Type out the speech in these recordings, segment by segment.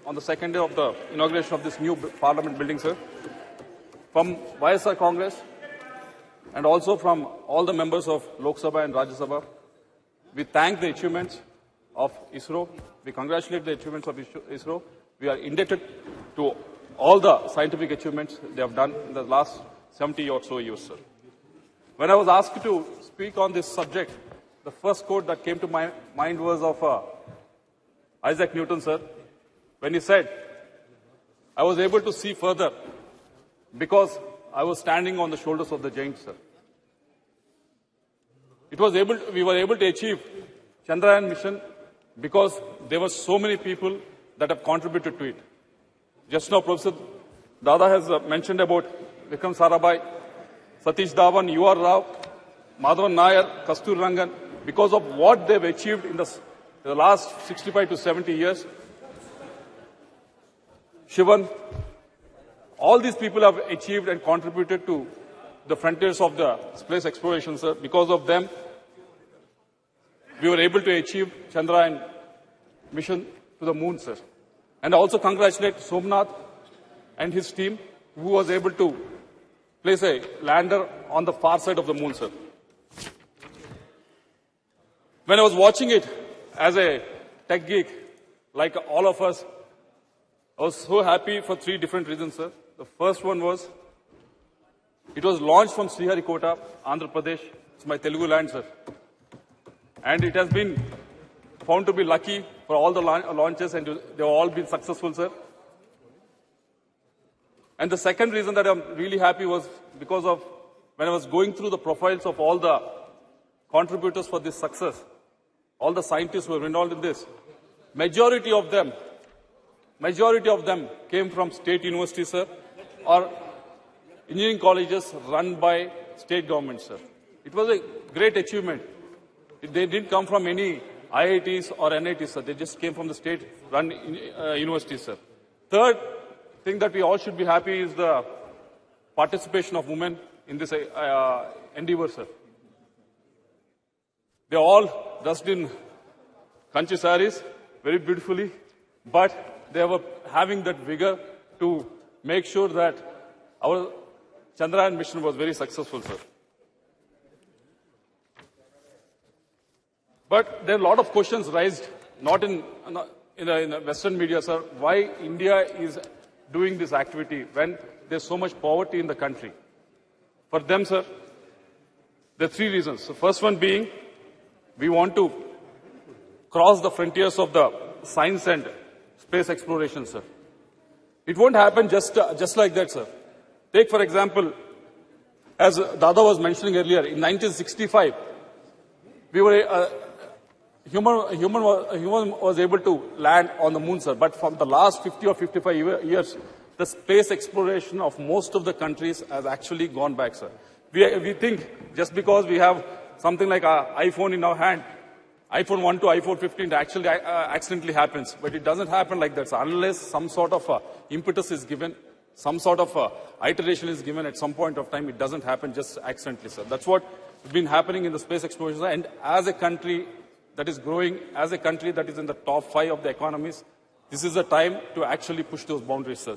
on the second day of the inauguration of this new Parliament building, sir. From YSR Congress and also from all the members of Lok Sabha and Rajya Sabha, we thank the achievements of ISRO. We congratulate the achievements of ISRO. We are indebted to all the scientific achievements they have done in the last 70 or so years, sir. When I was asked to speak on this subject, the first quote that came to my mind was of Isaac Newton, sir, when he said, "I was able to see further because I was standing on the shoulders of the giants, sir." We were able to achieve Chandrayaan mission because there were so many people that have contributed to it. Just now, Professor Dada has mentioned about Vikram Sarabhai, Satish Dhawan, U.R. Rao, Madhavan Nair, Kastur Rangan. Because of what they've achieved in the last 65 to 70 years, Shivan, all these people have achieved and contributed to the frontiers of the space exploration, sir. Because of them, we were able to achieve Chandrayaan mission to the moon, sir. And I also congratulate Somnath and his team, who was able to place a lander on the far side of the moon, sir. When I was watching it as a tech geek, like all of us, I was so happy for three different reasons, sir. The first one was, it was launched from Sriharikota, Andhra Pradesh. It's my Telugu land, sir. And it has been found to be lucky for all the launches, and they've all been successful, sir. And the second reason that I'm really happy was because of when I was going through the profiles of all the contributors for this success, all the scientists who were involved in this, majority of them came from state universities, sir, or engineering colleges run by state governments, sir. It was a great achievement. They didn't come from any IITs or NITs, sir. They just came from the state-run universities, sir. Third thing that we all should be happy is the participation of women in this endeavor, sir. They all dressed in country saris, very beautifully, but they were having that vigor to make sure that our Chandrayaan mission was very successful, sir. But there are a lot of questions raised, not in the Western media, sir, why India is doing this activity when there's so much poverty in the country. For them, sir, there are three reasons. The first one being, we want to cross the frontiers of the science and space exploration, sir. It won't happen just like that, sir. Take, for example, as Dada was mentioning earlier, in 1965, we were human was able to land on the moon, sir. But from the last 50 or 55 years, the space exploration of most of the countries has actually gone back, sir. We think just because we have something like an iPhone in our hand, iPhone 1 to iPhone 15 actually accidentally happens. But it doesn't happen like that, sir. Unless some sort of impetus is given, some sort of iteration is given at some point of time, it doesn't happen just accidentally, sir. That's what has been happening in the space exploration. And as a country that is growing, as a country that is in the top 5 of the economies, this is the time to actually push those boundaries, sir.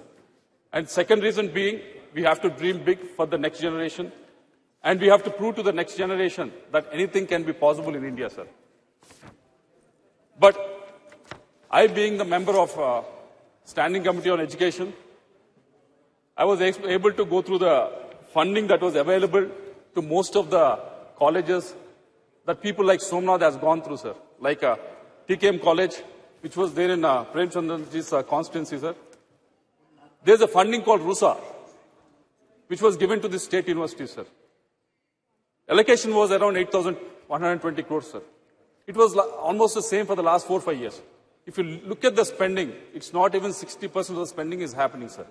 And second reason being, we have to dream big for the next generation. And we have to prove to the next generation that anything can be possible in India, sir. But I, being the member of Standing Committee on Education, I was able to go through the funding that was available to most of the colleges that people like Somnath has gone through, sir. Like TKM College, which was there in Prem Chandra's constituency, sir. There's a funding called RUSA, which was given to the state university, sir. Allocation was around 8,120 crores, sir. It was almost the same for the last 4 or 5 years. If you look at the spending, it's not even 60% of the spending is happening, sir.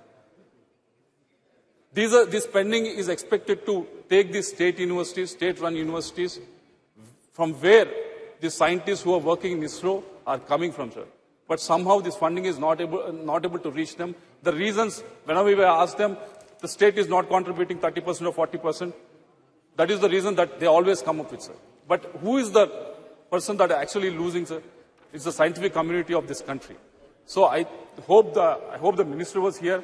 This spending is expected to take these state universities, state-run universities, from where the scientists who are working in ISRO are coming from, sir. But somehow this funding is not able to reach them. The reasons, whenever we ask them, the state is not contributing 30% or 40%. That is the reason that they always come up with, sir. But who is the person that are actually losing, sir? It's the scientific community of this country. So I hope the minister was here,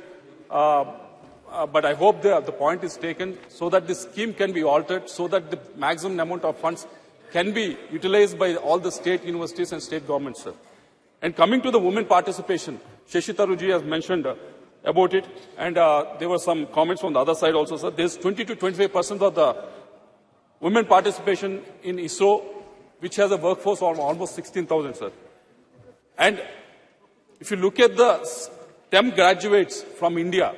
but I hope the point is taken so that this scheme can be altered, so that the maximum amount of funds can be utilized by all the state universities and state governments, sir. And coming to the women participation, Shashi Tharuji has mentioned about it, and there were some comments from the other side also, sir. There's 20 to 25% of the women participation in ISRO, which has a workforce of almost 16,000, sir. And if you look at the STEM graduates from India,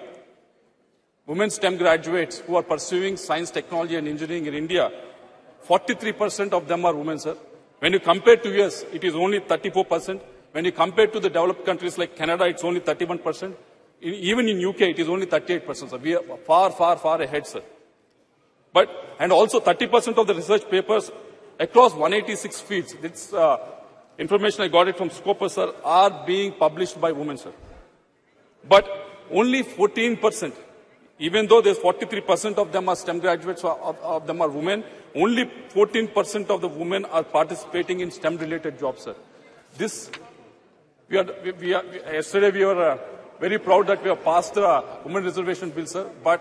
women STEM graduates who are pursuing science, technology and engineering in India, 43% of them are women, sir. When you compare to US, it is only 34%. When you compare to the developed countries like Canada, it's only 31%. Even in UK, it is only 38%, sir. We are far, far, far ahead, sir. And also 30% of the research papers across 186 fields, this information I got it from Scopus, sir, are being published by women, sir. But only 14%, even though there's 43% of them are STEM graduates, of them are women, only 14% of the women are participating in STEM-related jobs, sir. Yesterday we were very proud that we have passed the women reservation bill, sir, but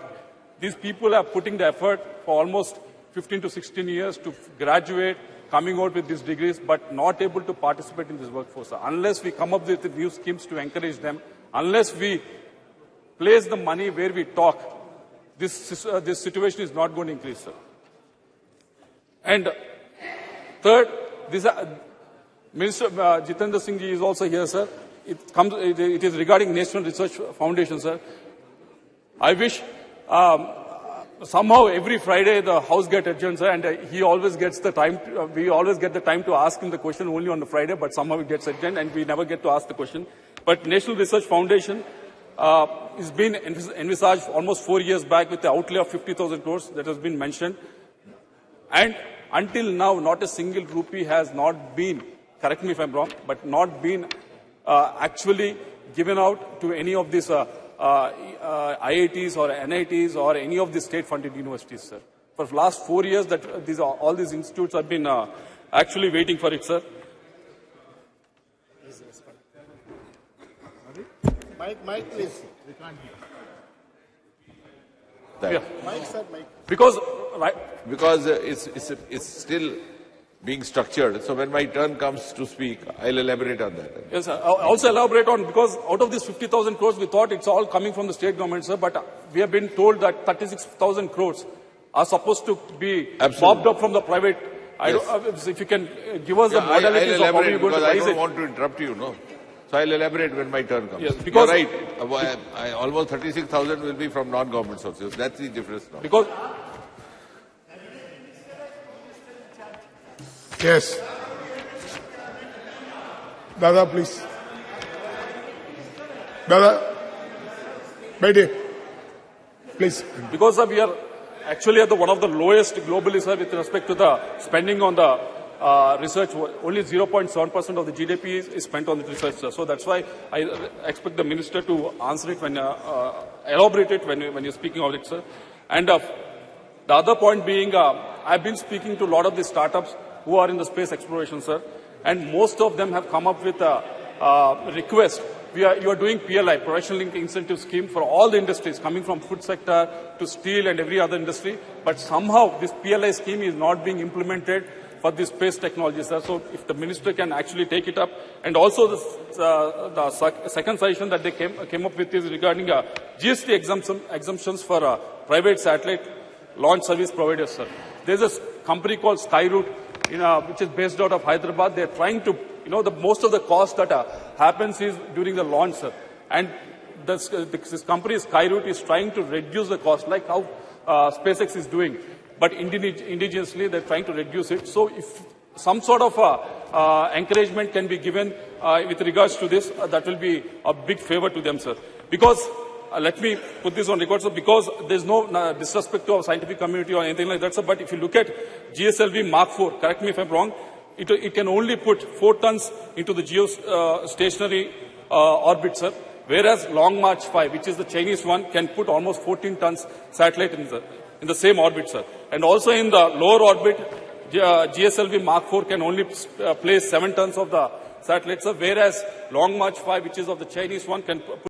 these people are putting the effort for almost 15 to 16 years to graduate, coming out with these degrees, but not able to participate in this workforce, sir. Unless we come up with new schemes to encourage them, unless we place the money where we talk, this situation is not going to increase, sir. And third, Minister Jitendra Singh ji is also here, sir. It is regarding National Research Foundation, sir. I wish somehow every Friday the House gets adjourned, sir, and he always gets the time. We always get the time to ask him the question only on the Friday, but somehow it gets adjourned and we never get to ask the question. But National Research Foundation is been envisaged almost 4 years back with the outlay of 50,000 crores that has been mentioned. And until now, not a single rupee has not been, correct me if I'm wrong, but not been actually given out to any of these IITs or NITs or any of the state-funded universities, sir. For the last 4 years, all these institutes have been actually waiting for it, sir. Mike, please. Yeah. Mike, sir, Mike. Because it's still being structured. So when my turn comes to speak, I'll elaborate on that. Yes, sir. I'll also elaborate on, because out of this 50,000 crores, we thought it's all coming from the state government, sir, but we have been told that 36,000 crores are supposed to be mopped up from the private. Yes. If you can give us the modalities of how you're going to raise it. I don't want to interrupt you, no. So I'll elaborate when my turn comes. Yes, because you're right. Almost 36,000 will be from non-government sources. That's the difference now. Because Yes. Dada, please. Dada, Baidi, please. Because we are actually at one of the lowest globally, sir, with respect to the spending on the research. Only 0.7% of the GDP is spent on the research, sir. So that's why I expect the minister to answer it elaborate it when you're speaking of it, sir. And the other point being, I've been speaking to a lot of the startups who are in the space exploration, sir, and most of them have come up with a request. You are doing PLI, Professional Link Incentive Scheme, for all the industries, coming from food sector to steel and every other industry. But somehow this PLI scheme is not being implemented for this space technology, sir. So if the minister can actually take it up. And also the second suggestion that they came up with is regarding GST exemptions for private satellite launch service providers, sir. There's a company called Skyroot, which is based out of Hyderabad. They're trying to, most of the cost that happens is during the launch, sir. And this company, Skyroot, is trying to reduce the cost, like how SpaceX is doing. But indigenously, they're trying to reduce it. So if some sort of encouragement can be given with regards to this, that will be a big favor to them, sir. Because let me put this on record, sir, because there's no disrespect to our scientific community or anything like that, sir, but if you look at GSLV Mark IV, correct me if I'm wrong, it can only put 4 tons into the geostationary orbit, sir, whereas Long March 5, which is the Chinese one, can put almost 14 tons satellite in the same orbit, sir. And also in the lower orbit, GSLV Mark IV can only place 7 tons of the satellites, sir, whereas Long March 5, which is of the Chinese one, can